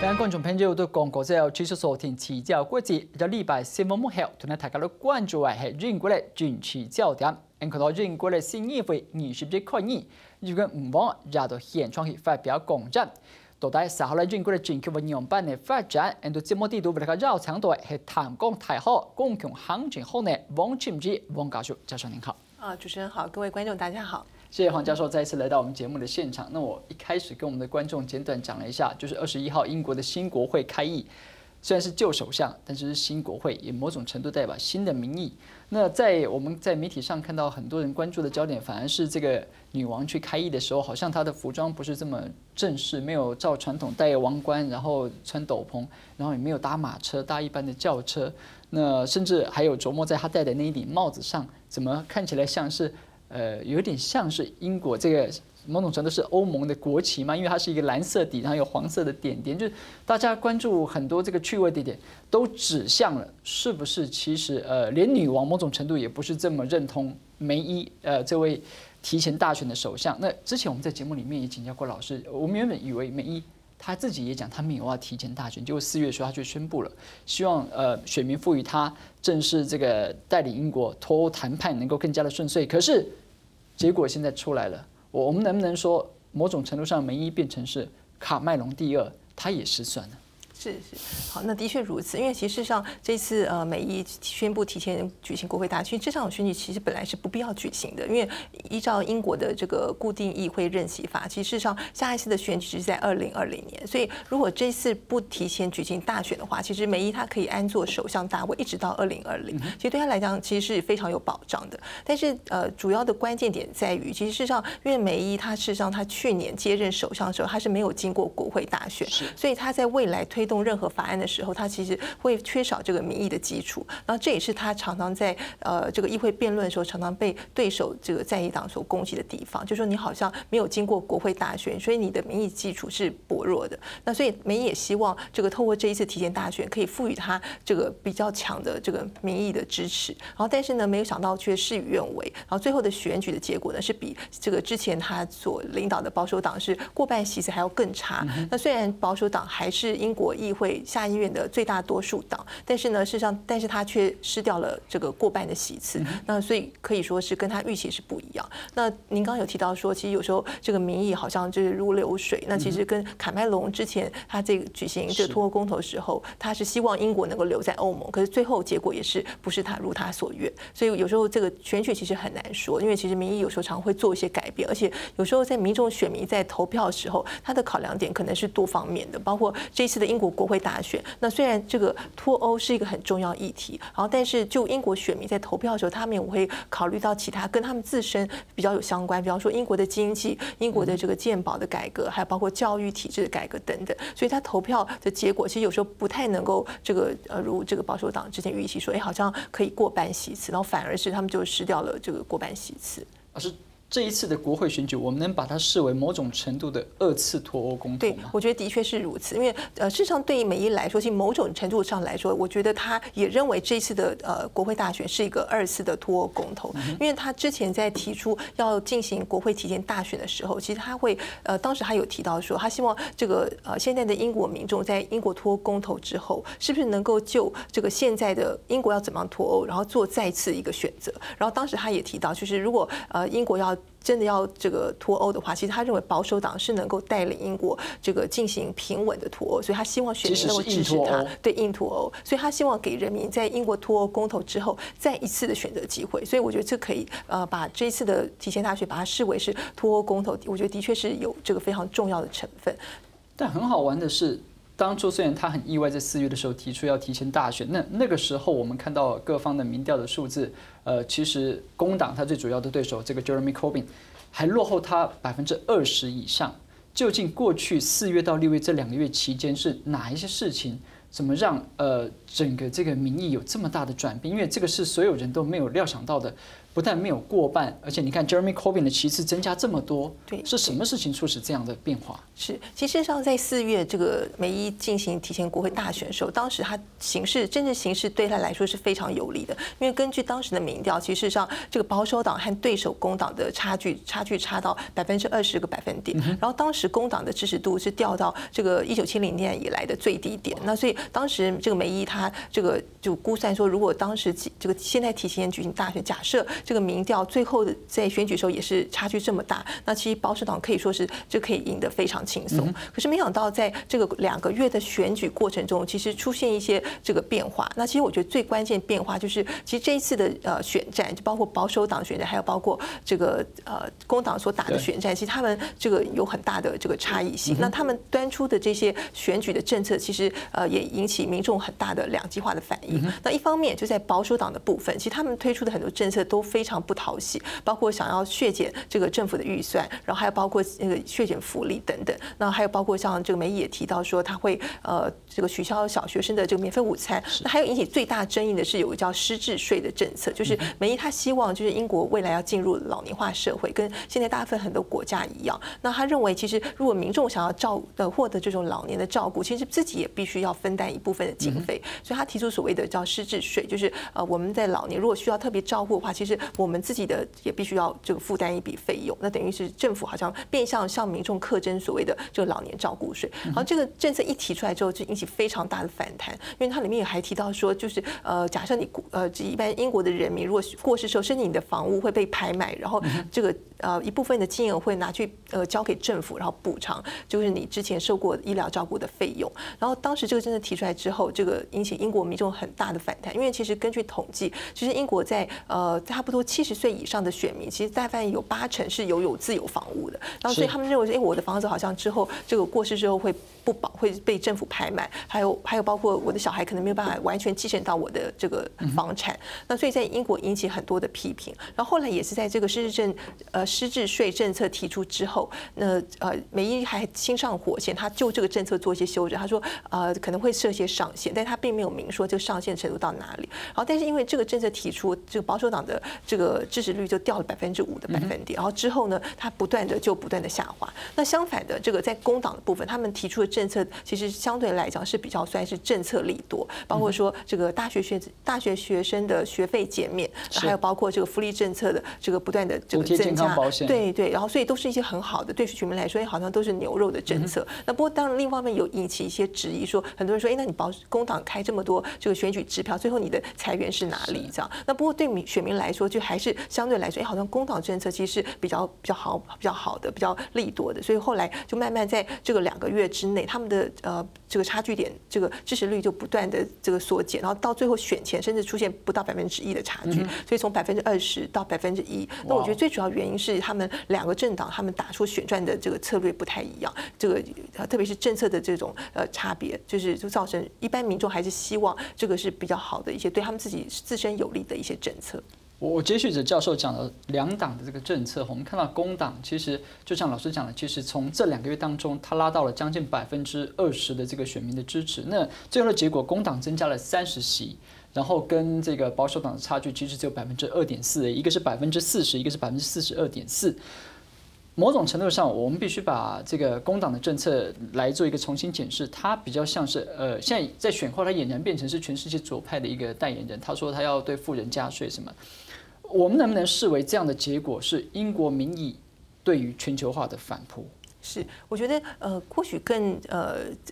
各位觀眾朋友都講過之後，繼續收聽遲朝國際。一禮拜新聞幕後，同大家都關注嘅係英國嘅政治焦點。看到英國嘅新議會20日開議，如果唔往也到現場去發表講話。到底3號咧英國嘅政局嘅樣板嘅發展，喺度節目地度為大家繞場度係談講太好，共強行政後呢，王清之王教授，教授您好。主持人好，各位觀眾大家好。謝謝黃教授再一次來到我們節目的現場。那我一開始跟我們的觀眾簡短講了一下，就是21號英國的新國會開議，雖然是舊首相，但是新國會也某種程度代表新的民意。那我們在媒體上看到很多人關注的焦點，反而是這個女王去開議的時候，好像她的服裝不是這麼正式，沒有照傳統戴王冠，然後穿斗篷，然後也沒有搭馬車，搭一般的轎車。那甚至還有琢磨在她戴的那一頂帽子上，怎麼看起來像是有點像是英國這個某種程度是歐盟的國旗嘛，因為它是一個藍色底，然後有黃色的點點，就是大家關注很多這個趣味的點，都指向了是不是其實連女王某種程度也不是這麼認同梅伊這位提前大選的首相。那之前我們在節目裡面也請教過老師，我們原本以為梅伊他自己也講他沒有要提前大選，結果4月的時候他就宣布了，希望選民賦予他正式這個帶領英國脫歐談判能夠更加的順遂。可是結果現在出來了，我們能不能說某種程度上梅伊變成是卡麥隆第二，他也失算了？是好，那的確如此，因為其實上這次梅伊宣布提前舉行國會大選，這場選舉其實本來是不必要舉行的，因為依照英國的這個固定議會任期法，其實事實上下一次的選舉是在2020年，所以如果這次不提前舉行大選的話，其實梅伊他可以安坐首相大位一直到2020，其實對他來講其實是非常有保障的。但是主要的關鍵點在於，其實事實上因為梅伊他事實上他去年接任首相的時候，他是沒有經過國會大選，所以他在未來推動任何法案的時候，他其實會缺少這個民意的基礎，然後這也是他常常在這個議會辯論的時候，常常被對手這個在野黨所攻擊的地方，就是說你好像沒有經過國會大選，所以你的民意基礎是薄弱的。那所以梅伊也希望這個透過這一次提前大選，可以賦予他這個比較強的這個民意的支持。然後但是呢，沒有想到卻事與願違，然後最後的選舉的結果呢，是比這個之前他所領導的保守黨是過半席次還要更差。那雖然保守黨還是英國議會下議院的最大多數黨，但是呢，事實上，但是他卻失掉了這個過半的席次，那所以可以說是跟他預期是不一樣。那您剛剛有提到說，其實有時候這個民意好像就是如流水，那其實跟卡麥隆之前他這個舉行這個脫歐公投的時候，他是希望英國能夠留在歐盟，可是最後結果也是不是他如他所願，所以有時候這個選舉其實很難說，因為其實民意有時候常會做一些改變，而且有時候在民眾選民在投票的時候，他的考量點可能是多方面的，包括這一次的英國國會大選。那雖然這個脫歐是一個很重要議題，然後但是就英國選民在投票的時候，他們也會考慮到其他跟他們自身比較有相關，比方說英國的經濟、英國的這個健保的改革，還有包括教育體制的改革等等，所以他投票的結果其實有時候不太能夠這個如這個保守黨之前預期說，好像可以過半席次，然後反而是他們就失掉了這個過半席次。這一次的國會選舉，我們能把它視為某種程度的2次脫歐公投嗎？對，我覺得的確是如此。因為事實上對於梅伊來說，其實某種程度上來說，我覺得他也認為這一次的國會大選是一個2次的脫歐公投。因為他之前在提出要進行國會提前大選的時候，其實他會當時他有提到說，他希望這個現在的英國民眾在英國脫歐公投之後，是不是能夠就這個現在的英國要怎麼樣脫歐，然後做再次一個選擇。然後當時他也提到，就是如果英國要真的要這個脫歐的話，其實他認為保守黨是能夠帶領英國這個進行平穩的脫歐，所以他希望選民能夠支持他，對，硬脫歐，所以他希望給人民在英國脫歐公投之後再一次的選擇機會，所以我覺得這可以把這一次的提前大選把它視為是脫歐公投，我覺得的確是有這個非常重要的成分。但很好玩的是，當初雖然他很意外，在4月的時候提出要提前大選，那個時候我們看到各方的民調的數字，其實工黨他最主要的對手這個 Jeremy Corbyn 還落後他20%以上。究竟過去4月到6月這2個月期間是哪一些事情，怎麼讓整個這個民意有這麼大的轉變？因為這個是所有人都沒有料想到的。不但没有过半，而且你看 Jeremy Corbyn 的席次增加这么多，对，是什么事情促使这样的变化？是，其实上在4月这个梅伊进行提前国会大选的时候，当时他政治形势对他来说是非常有利的，因为根据当时的民调，其实上这个保守党和对手工党的差距差到20%个百分点，然后当时工党的支持度是掉到这个1970年以来的最低点。那所以当时这个梅伊他这个就估算说，如果当时这个现在提前举行大选，假设这个民调最后在选举时候也是差距这么大，那其实保守党可以说是就可以赢得非常轻松。可是没想到在这个2个月的选举过程中，其实出现一些这个变化。那其实我觉得最关键变化就是，其实这一次的选战，就包括保守党选战，还有包括这个工党所打的选战，其实他们这个有很大的这个差异性。那他们端出的这些选举的政策，其实也引起民众很大的两极化的反应。那一方面就在保守党的部分，其实他们推出的很多政策都非常不讨喜，包括想要削减这个政府的预算，然后还有包括那个削减福利等等。那还有包括像这个梅伊也提到说，他会这个取消小学生的这个免费午餐。那还有引起最大争议的是有个叫失智税的政策，就是梅伊他希望就是英国未来要进入老年化社会，跟现在大部分很多国家一样。那他认为，其实如果民众想要获得这种老年的照顾，其实自己也必须要分担一部分的经费。所以他提出所谓的叫失智税，就是我们在老年如果需要特别照顾的话，其实我们自己的也必须要这个负担一笔费用。那等于是政府好像变相向民众课征所谓的这个老年照顾税。然后这个政策一提出来之后，就引起非常大的反弹，因为它里面也还提到说，就是假设你一般英国的人民如果过世时候，甚至你的房屋会被拍卖，然后这个一部分的金额会拿去交给政府，然后补偿就是你之前受过医疗照顾的费用。然后当时这个政策提出来之后，这个引起英国民众很大的反弹，因为其实根据统计，其实英国在差不多70岁以上的选民，其实大概有80%是有自有房屋的。然后所以他们认为说，我的房子好像之后这个过世之后会不保，会被政府拍卖，还有包括我的小孩可能没有办法完全继承到我的这个房产。那所以在英国引起很多的批评。然后后来也是在这个失智税政策提出之后，那梅伊还亲上火线，他就这个政策做一些修正。他说可能会设些上限，但他并没有明说这个上限程度到哪里。然后但是因为这个政策提出，这个保守党的这个支持率就掉了5%的百分点。然后之后呢，它不断的下滑。那相反的，这个在工党的部分，他们提出的政策其实相对来讲是比较算是政策利多，包括说这个大学学生的学费减免，还有包括这个福利政策的这个不断的这个增加，对，然后所以都是一些很好的，对选民来说好像都是牛肉的政策。那不过当然另一方面有引起一些质疑，说很多人说，那你工党开这么多这个选举支票，最后你的财源是哪里？这样，那不过对选民来说，就还是相对来说，好像工党政策其实是比较好的，比较利多的。所以后来就慢慢在这个2个月之内，他们的这个差距点，这个支持率就不断的这个缩减，然后到最后选前甚至出现不到1%的差距，所以从20%到1%。那我觉得最主要原因是他们2个政党他们打出选战的这个策略不太一样，这个特别是政策的这种差别，就造成一般民众还是希望这个是比较好的一些对他们自身有利的一些政策。我接续着教授讲的2党的这个政策，我们看到工党其实就像老师讲的，其实从这2个月当中，它拉到了将近20%的这个选民的支持。那最后的结果，工党增加了30席，然后跟这个保守党的差距其实只有2.4%，一个是40%，一个是42.4%。某种程度上，我们必须把这个工党的政策来做一个重新检视。它比较像是现在在选后，它俨然变成是全世界左派的一个代言人。他说他要对富人加税什么，我们能不能视为这样的结果是英国民意对于全球化的反扑？是，我觉得或许更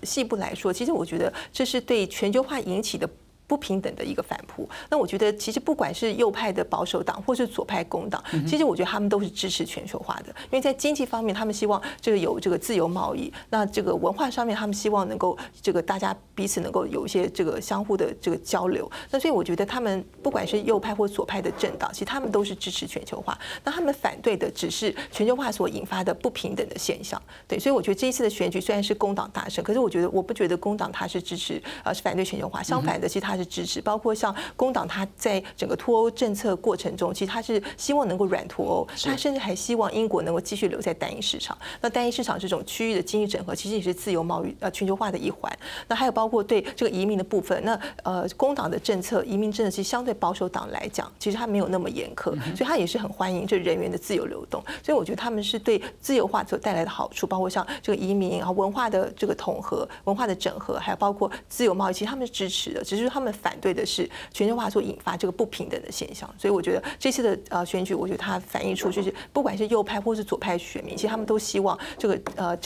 细部来说，其实我觉得这是对全球化引起的不平等的一个反扑。那我觉得其实不管是右派的保守党或是左派工党，其实我觉得他们都是支持全球化的，因为在经济方面他们希望这个有这个自由贸易，那这个文化上面他们希望能够这个大家彼此能够有一些这个相互的这个交流。那所以我觉得他们不管是右派或左派的政党，其实他们都是支持全球化。那他们反对的只是全球化所引发的不平等的现象。对，所以我觉得这一次的选举虽然是工党大胜，可是我不觉得工党他是支持是反对全球化，相反的，其实他他是支持，包括像工党，他在整个脱欧政策过程中，其实他是希望能够软脱欧，他甚至还希望英国能够继续留在单一市场。那单一市场这种区域的经济整合，其实也是自由贸易全球化的一环。那还有包括对这个移民的部分，那工党的政策，移民政策其实相对保守党来讲，其实他没有那么严苛，所以他也是很欢迎这人员的自由流动。所以我觉得他们是对自由化所带来的好处，包括像这个移民啊、文化的这个统合、文化的整合，还有包括自由贸易，其实他们是支持的，只是他们反对的是全球化所引发这个不平等的现象。所以我觉得这次的选举，我觉得它反映出就是不管是右派或是左派选民，其实他们都希望这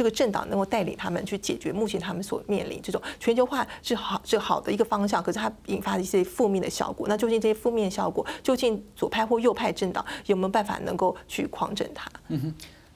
个政党能够带领他们去解决目前他们所面临这种全球化是好的一个方向，可是它引发的一些负面的效果。那究竟这些负面效果，究竟左派或右派政党有没有办法能够去匡正它？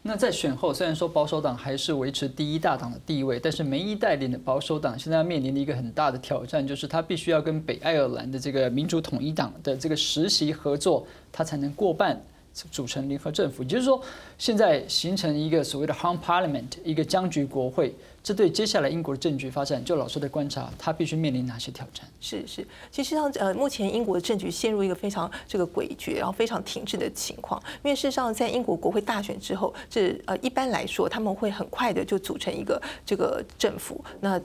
那在选后，虽然说保守党还是维持第一大党的地位，但是梅伊带领的保守党现在面临的一个很大的挑战，就是他必须要跟北爱尔兰的这个民主统一党的这个实习合作，他才能过半组成联合政府。也就是说，现在形成一个所谓的 Hung Parliament， 一个僵局国会。这对接下来英国的政局发展，就老师的观察，他必须面临哪些挑战？是，其实上目前英国的政局陷入一个非常这个诡谲，然后非常停滞的情况。因为事实上，在英国国会大选之后，一般来说他们会很快的就组成一个这个政府。那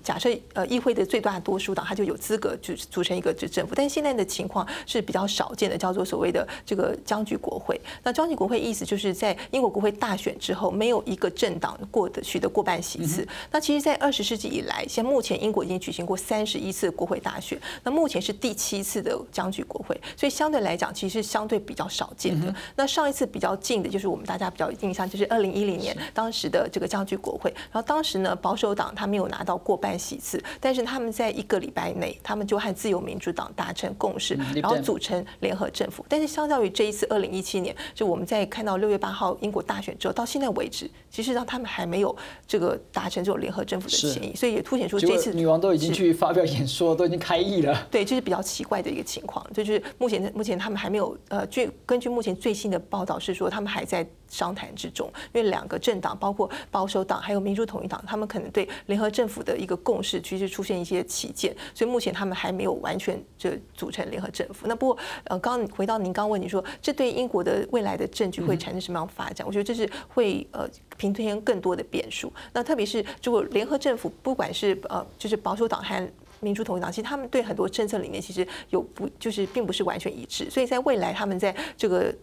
假设议会的最大多数党，他就有资格就组成一个政府。但是现在的情况是比较少见的，叫做所谓的这个僵局国会。那僵局国会意思就是在英国国会大选之后，没有一个政党取得过半席次。那其实，在20世纪以来，像目前英国已经举行过31次国会大选，那目前是第7次的僵局国会，所以相对来讲，其实是相对比较少见的。那上一次比较近的，就是我们大家比较印象，就是2010年当时的这个僵局国会，然后当时呢，保守党他没有拿到过半席次，但是他们在1个礼拜内，他们就和自由民主党达成共识，然后组成联合政府。但是相较于这一次2017年，就我们在看到6月8号英国大选之后，到现在为止，其实让他们还没有这个达成这种联合政府的协议，所以也凸显出这次女王都已经去发表演说，都已经开议了。对，这是比较奇怪的一个情况，就是目前他们还没有根据目前最新的报道是说，他们还在商谈之中，因为2个政党，包括保守党还有民主统一党，他们可能对联合政府的一个共识其实出现一些起见，所以目前他们还没有完全就组成联合政府。那不过刚回到您刚问你说，这对英国的未来的政局会产生什么样的发展？我觉得这是会平添更多的变数。那特别是如果联合政府不管是就是保守党和民主统一党，其实他们对很多政策理念其实就是并不是完全一致，所以在未来他们在这个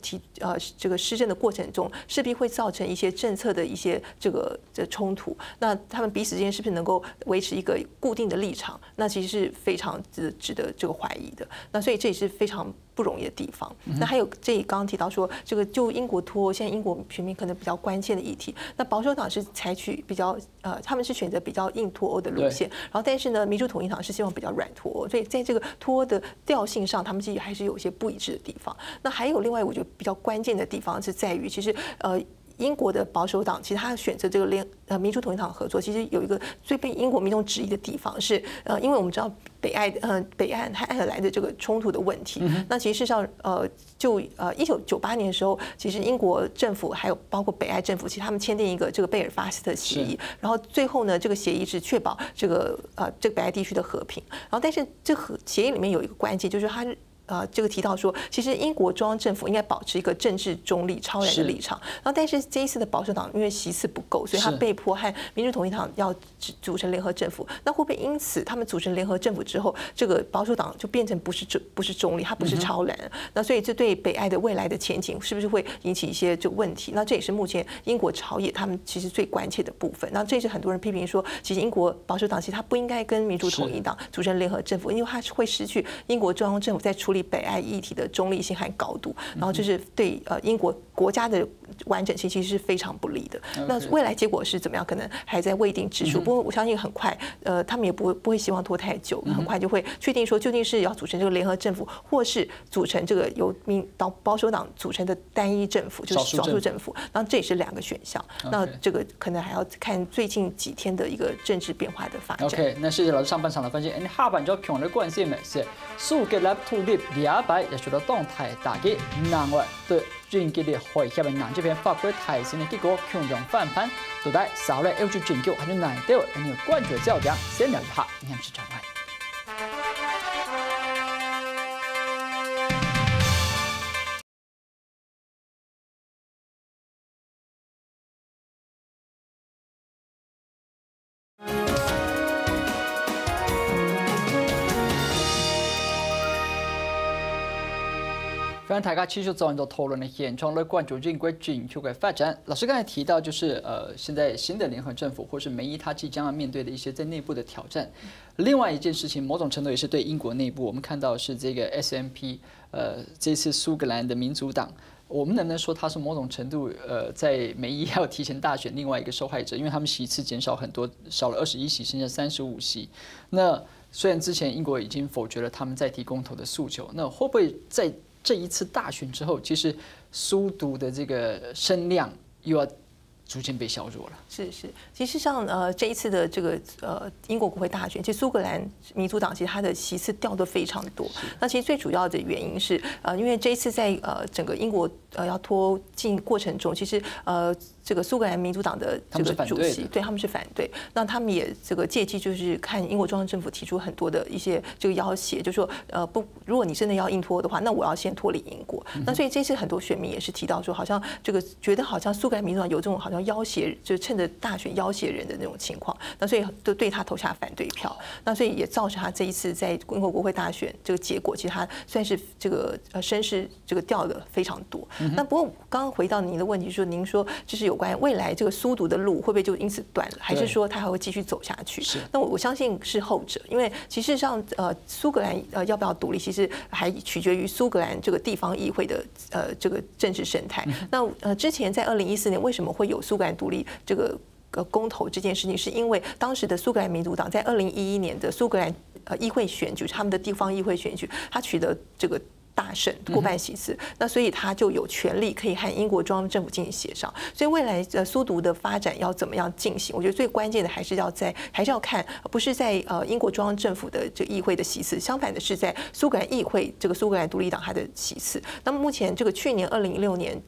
这个施政的过程中，势必会造成一些政策的一些这个冲突。那他们彼此之间是不是能够维持一个固定的立场？那其实是非常值得这个怀疑的。那所以这也是非常不容易的地方。那还有刚刚提到说，这个就英国脱欧，现在英国选民可能比较关切的议题。那保守党是采取比较他们是选择比较硬脱欧的路线，然后但是呢，民主统一党是希望比较软脱欧，所以在这个脱欧的调性上，他们其实还是有一些不一致的地方。那还有另外我觉得比较关键的地方是在于，其实英国的保守党其实他选择这个民主统一党合作，其实有一个最被英国民众质疑的地方是因为我们知道北岸和爱尔兰的这个冲突的问题。那其实事实上就1998年的时候，其实英国政府还有包括北爱政府，其实他们签订一个这个贝尔法斯特协议，然后最后呢，这个协议是确保这个北爱地区的和平。然后但是这个协议里面有一个关键，就是它这个提到说，其实英国中央政府应该保持一个政治中立、超然的立场。然后，但是这一次的保守党因为席次不够，所以他被迫和民主统一党要组成联合政府。那会不会因此他们组成联合政府之后，这个保守党就变成不是中立，它不是超然？那所以这对北爱的未来的前景是不是会引起一些这个问题？那这也是目前英国朝野他们其实最关切的部分。那这也是很多人批评说，其实英国保守党其实它不应该跟民主统一党组成联合政府，因为它会失去英国中央政府在处理北爱议题的中立性和高度，然后就是对英国国家的完整性其实是非常不利的。那未来结果是怎么样，可能还在未定之数。不过我相信很快，他们也不会希望拖太久，很快就会确定说究竟是要组成这个联合政府，或是组成这个由保守党组成的单一政府，就是少数政府。那这也是2个选项。那这个可能还要看最近几天的一个政治变化的发展。OK， 那谢谢老师上半场的分析。下半场强的关键是数个来突入2摆，也受到动态打击，难外对最激烈会下面南这边发挥提升的结果，强强翻盘，到底稍来 LG 拯救还有难掉，你有关注的焦点，先聊一下，你看是场外。非常大家繼續就到討論嘅現狀咧，關注英國政局嘅發展。老師剛才提到，就是現在新的聯合政府或是梅伊，他即將要面對的一些在內部的挑戰。另外一件事情，某種程度也是對英國內部，我們看到是這個 SNP，這次蘇格蘭的民主黨。我們能不能說它是某種程度，在梅伊要提前大選另外一個受害者？因為他們席次減少很多，少了21席，剩下35席。那雖然之前英國已經否決了他們再提公投的訴求，那會不會在這一次大選之後，其實蘇獨的這個聲量又要逐漸被削弱了？是，其實像這一次的這個英國國會大選，其實蘇格蘭民主黨其實它的席次掉得非常多。那其實最主要的原因是因為這一次在整個英國要拖進過程中，其實這個蘇格蘭民主黨的這個主席，對，他們是反對。那他們也這個借機就是看英國中央政府提出很多的一些這個要挾，就說不，如果你真的要硬拖的話，那我要先脫離英國。那所以這次很多選民也是提到說，好像這個覺得好像蘇格蘭民主黨有這種好像要挾，就趁着大選要挾人的那種情況。那所以都對他投下反對票。那所以也造成他這一次在英國國會大選這個結果，其實他算是這個聲勢這個掉得非常多。那不過剛剛回到您的問題，說您說就是有關未來這個蘇獨的路會不會就因此斷了，還是說它還會繼續走下去？那我相信是後者，因為其實上蘇格蘭要不要獨立，其實還取決於蘇格蘭這個地方議會的這個政治生態。那之前在2014年為什麼會有蘇格蘭獨立這個公投這件事情，是因為當時的蘇格蘭民主黨在2011年的蘇格蘭議會選舉，他們的地方議會選舉，他取得這個大勝過半席次，那所以他就有權利可以和英國中央政府進行協商。所以未來蘇獨的發展要怎麼樣進行？我覺得最關鍵的還是要看，不是在英國中央政府的這個議會的席次，相反的是在蘇格蘭議會這個蘇格蘭獨立黨它的席次。那麼目前這個去年2016年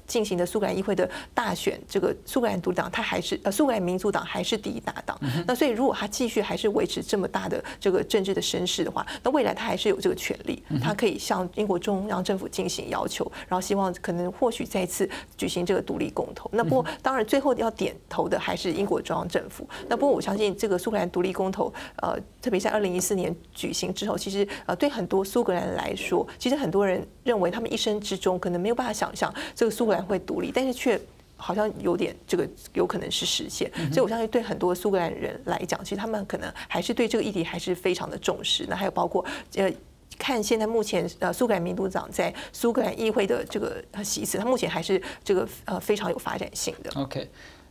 進行的蘇格蘭議會的大選，這個蘇格蘭獨立黨它還是蘇格蘭民主黨還是第一大黨。那所以如果它繼續還是維持這麼大的這個政治的聲勢的話，那未來它還是有這個權利，它可以向英國中央政府進行要求，然後希望可能或許再次舉行這個獨立公投。那不過當然最後要點頭的還是英國中央政府。那不過我相信這個蘇格蘭獨立公投，特別在2014年舉行之後，其實對很多蘇格蘭人來說，其實很多人認為他們一生之中可能沒有辦法想象這個蘇格蘭會獨立，但是卻好像有點這個有可能是實現。所以我相信對很多蘇格蘭人來講，其實他們可能還是對這個議題還是非常的重視。那還有包括看現在目前蘇格蘭民主黨在蘇格蘭議會的這個席次，它目前還是這個非常有發展性的。OK，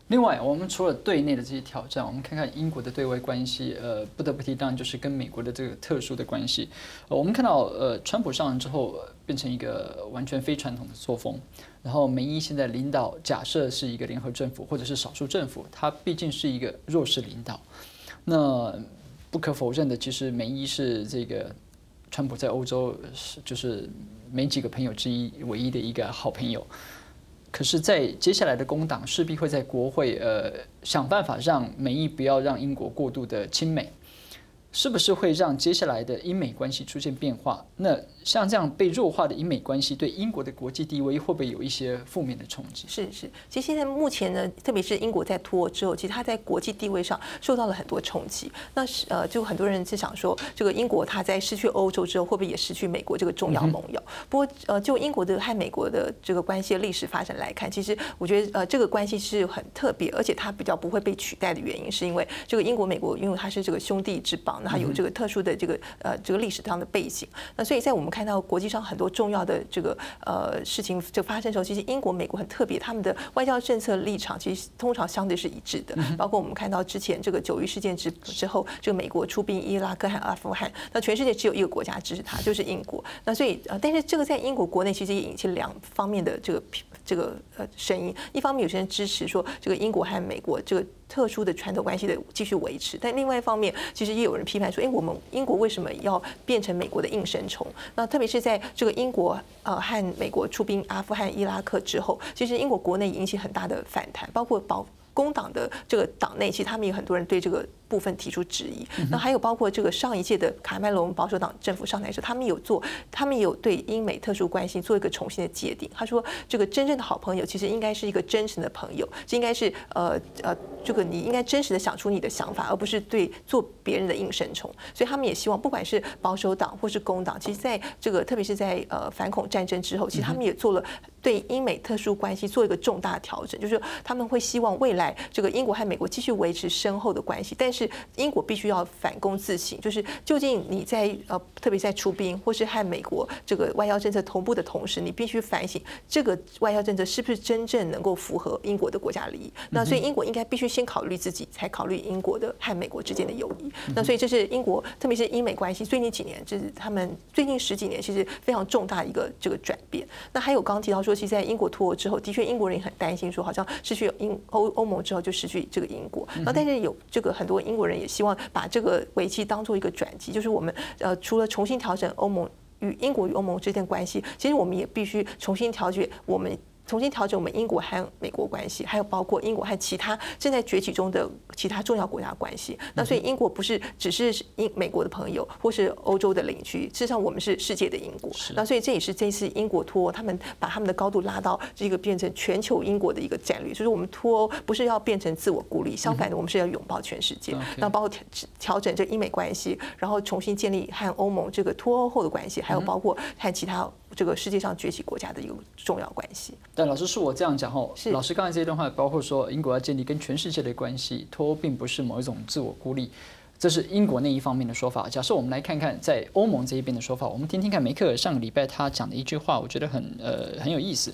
另外我們除了對內的這些挑戰，我們看看英國的對外關係，不得不提當然就是跟美國的這個特殊的關係。我們看到川普上任之後變成一個完全非傳統的作風，然後梅伊現在領導，假設是一個聯合政府或者是少數政府，它畢竟是一個弱勢領導。那不可否認的，其實梅伊是這個川普在歐洲就是沒幾個朋友之一，唯一的一個好朋友。可是，在接下來的工黨勢必會在國會想辦法讓梅伊不要讓英國過度的親美，是不是會讓接下來的英美關係出現變化？那像這樣被弱化的英美關係，對英國的國際地位會不會有一些負面的衝擊？是，其實現在目前呢，特別是英國在脱歐之後，其實它在國際地位上受到了很多衝擊。那就很多人是想說，這個英國它在失去歐洲之後，會不會也失去美國這個重要盟友？不過就英國的和美國的這個關係的歷史發展來看，其實我覺得這個關係是很特別，而且它比較不會被取代的原因，是因為這個英國美國因為它是這個兄弟之邦，那它有這個特殊的這個歷史上的背景。那所以在我們看到國際上很多重要的這個事情就發生的時候，其實英國、美國很特別，他們的外交政策立場其實通常相對是一致的。包括我們看到之前這個9·11事件之後，這個美國出兵伊拉克和阿富汗，那全世界只有一個國家支持他，就是英國。那所以但是這個在英國國內其實也引起兩方面的這個聲音。一方面有些人支持說，這個英國和美國這個特殊的傳統關係的繼續維持，但另外一方面，其實也有人批判說，我們英國為什麼要變成美國的應聲蟲？那特別是在這個英國和美國出兵阿富汗、伊拉克之後，其實英國國內引起很大的反彈，包括工黨的這個黨內，其實他們有很多人對這個部分提出质疑。那还有包括这个上一届的卡麦隆保守党政府上台时，他们也有对英美特殊关系做一个重新的界定。他说，这个真正的好朋友其实应该是一个真诚的朋友，这应该是这个你应该真实的想出你的想法，而不是对做别人的应声虫。所以他们也希望，不管是保守党或是工党，其实在这个特别是在反恐战争之后，其实他们也做了对英美特殊关系做一个重大的调整，就是他们会希望未来这个英国和美国继续维持深厚的关系，但是英国必须要反躬自省，就是究竟你在特别在出兵或是和美国这个外交政策同步的同时，你必须反省这个外交政策是不是真正能够符合英国的国家利益。那所以英国应该必须先考虑自己，才考虑英国的和美国之间的友谊。那所以这是英国，特别是英美关系最近几年，就是他们最近10几年其实非常重大一个这个转变。那还有刚刚提到说，其实在英国脱欧之后，的确英国人也很担心说，好像失去欧盟之后就失去这个英国。那但是有这个很多英国人也希望把这个危机当做一个转机，就是我们除了重新调整欧盟与英国与欧盟之间的关系，其实我们也必须重新调整我们英国和美国关系，还有包括英国和其他正在崛起中的其他重要国家关系。那所以英国不是只是美国的朋友或是欧洲的邻居，事实上我们是世界的英国。那所以这也是这次英国脱欧，他们把他们的高度拉到这个变成全球英国的一个战略，就是我们脱欧不是要变成自我孤立，相反的我们是要拥抱全世界。那包括调整这英美关系，然后重新建立和欧盟这个脱欧后的关系，还有包括和其他这个世界上崛起国家的一个重要关系。但老师恕我这样讲后，老师刚才这一段话包括说英国要建立跟全世界的关系，脱欧并不是某一种自我孤立，这是英国那一方面的说法。假设我们来看看在欧盟这一边的说法，我们听听看梅克尔上个礼拜他讲的一句话，我觉得很有意思。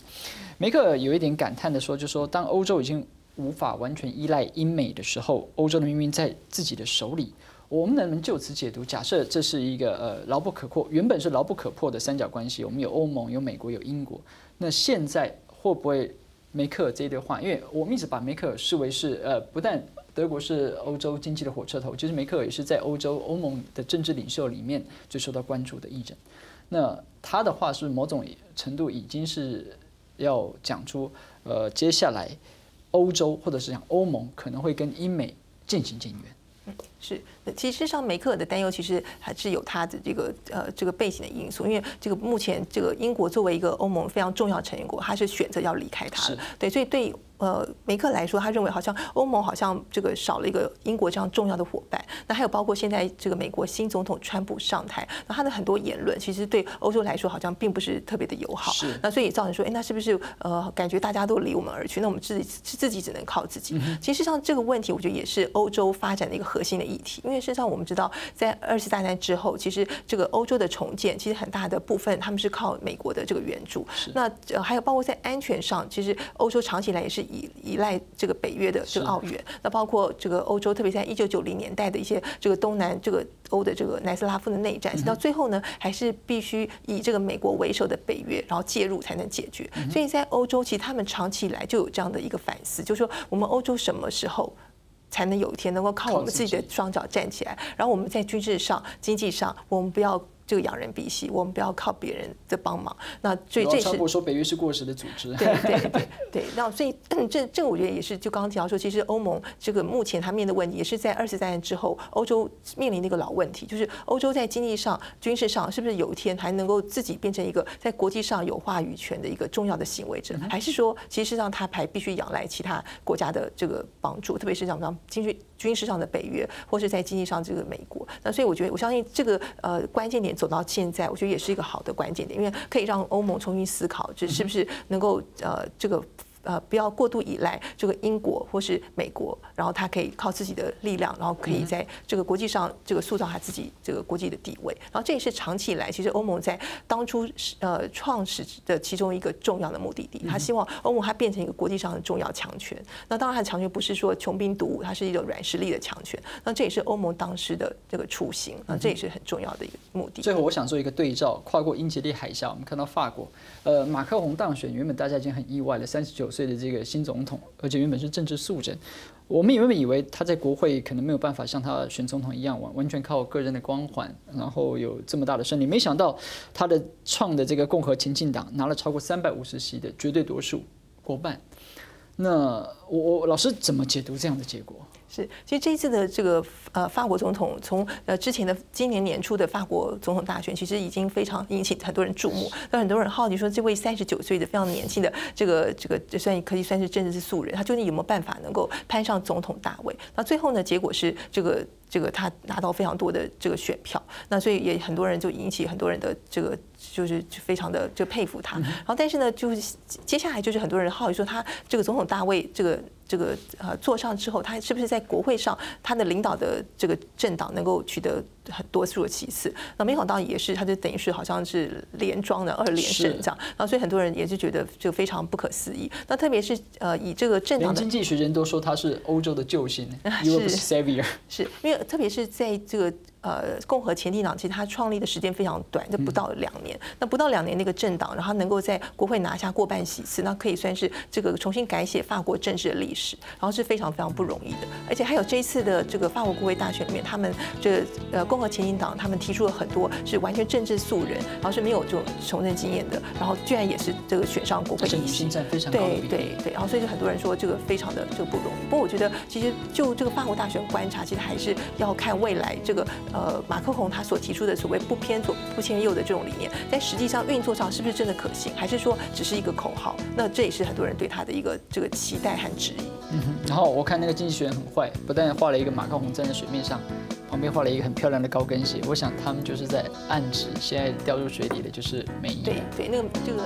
梅克尔有一点感叹的说，就是说当欧洲已经无法完全依赖英美的时候，欧洲的命运在自己的手里。我们能不能就此解读？假设这是一个牢不可破，原本是牢不可破的三角关系，我们有欧盟、有美国、有英国。那现在会不会梅克尔这一段话？因为我们一直把梅克尔视为是不但德国是欧洲经济的火车头，其实梅克尔也是在欧盟的政治领袖里面最受到关注的艺人。那他的话是某种程度已经是要讲出接下来欧洲或者是讲欧盟可能会跟英美渐行渐远。是，其实上梅克尔的担忧其实还是有他的这个背景的因素，因为这个目前这个英国作为一个欧盟非常重要成员国，他是选择要离开他的，对，所以对梅克来说，他认为好像欧盟好像这个少了一个英国这样重要的伙伴。那还有包括现在这个美国新总统川普上台，那他的很多言论其实对欧洲来说好像并不是特别的友好。那所以造成说，那是不是感觉大家都离我们而去？那我们自己只能靠自己。其实上这个问题，我觉得也是欧洲发展的一个核心的议题。因为事实上我们知道，在2次大战之后，其实这个欧洲的重建，其实很大的部分他们是靠美国的这个援助。那还有包括在安全上，其实欧洲长期以来也是依赖这个北约的这个澳元，那包括这个欧洲，特别在1990年代的一些这个东南这个欧的这个南斯拉夫的内战，到最后呢，还是必须以这个美国为首的北约然后介入才能解决。所以在欧洲，其实他们长期以来就有这样的一个反思，就是说我们欧洲什么时候才能有一天能够靠我们自己的双脚站起来，然后我们在军事上、经济上，我们不要这个仰人鼻息，我们不要靠别人的帮忙。那所以这是川普说北约是过时的组织。对。那所以这个我觉得也是，就刚刚提到说，其实欧盟这个目前它面临的问题，也是在2次大战之后，欧洲面临的一个老问题，就是欧洲在经济上、军事上，是不是有一天还能够自己变成一个在国际上有话语权的一个重要的行为者，还是说，其实上它还必须仰赖其他国家的这个帮助，特别是像军事上的北约，或是在经济上这个美国。那所以我相信这个关键点走到现在，我觉得也是一个好的关键点，因为可以让欧盟重新思考，这是不是能够这个。不要过度依赖这个英国或是美国，然后他可以靠自己的力量，然后可以在这个国际上这个塑造他自己这个国际的地位。然后这也是长期以来，其实欧盟在当初创始的其中一个重要的目的地。他希望欧盟它变成一个国际上的重要强权。那当然，它的强权不是说穷兵黩武，它是一个软实力的强权。那这也是欧盟当时的这个雏形。那这也是很重要的一个目的。最后，我想做一个对照，跨过英吉利海峡，我们看到法国，马克宏当选，原本大家已经很意外了，39岁的这个新总统，而且原本是政治素人，我们原本以为他在国会可能没有办法像他选总统一样完全靠个人的光环，然后有这么大的胜利，没想到他的创的这个共和前进党拿了超过350席的绝对多数，过半。那我老师怎么解读这样的结果？是，其实这一次的这个法国总统从之前的今年年初的法国总统大选，其实已经非常引起很多人注目。那很多人好奇说，这位39岁的非常年轻的这个可以算是政治素人，他究竟有没有办法能够攀上总统大位？那最后呢，结果是这个他拿到非常多的这个选票，那所以也很多人就引起很多人的这个就是非常的就佩服他。然后但是呢，就是接下来就是很多人好奇说，他这个总统大位坐上之后，他是不是在国会上他的领导的这个政党能够取得很多数的席次？那没想到也是，他就等于是好像是连庄的2连胜这样，然后所以很多人也是觉得这个非常不可思议。那特别是以这个政党的连经济学人都说他是欧洲的救星 ，Europe's savior。是因为特别是在这个共和前进党，其实它创立的时间非常短，就不到2年。那不到2年那个政党，然后能够在国会拿下过半席次，那可以算是这个重新改写法国政治的历史，然后是非常非常不容易的。而且还有这一次的这个法国国会大选里面，他们这个共和前进党他们提出了很多是完全政治素人，然后是没有这种从政经验的，然后居然也是这个选上国会议席，占非常高的比例。对，然后所以就很多人说这个非常的这个不容易。不过我觉得其实就这个法国大选观察，其实还是要看未来这个马克宏他所提出的所谓不偏左不偏右的这种理念，在实际上运作上是不是真的可行，还是说只是一个口号？那这也是很多人对他的一个这个期待和质疑。然后我看那个经济学人很坏，不但画了一个马克宏站在水面上，旁边画了一个很漂亮的高跟鞋。我想他们就是在暗指，现在掉入水里的就是美伊。对，那个这个。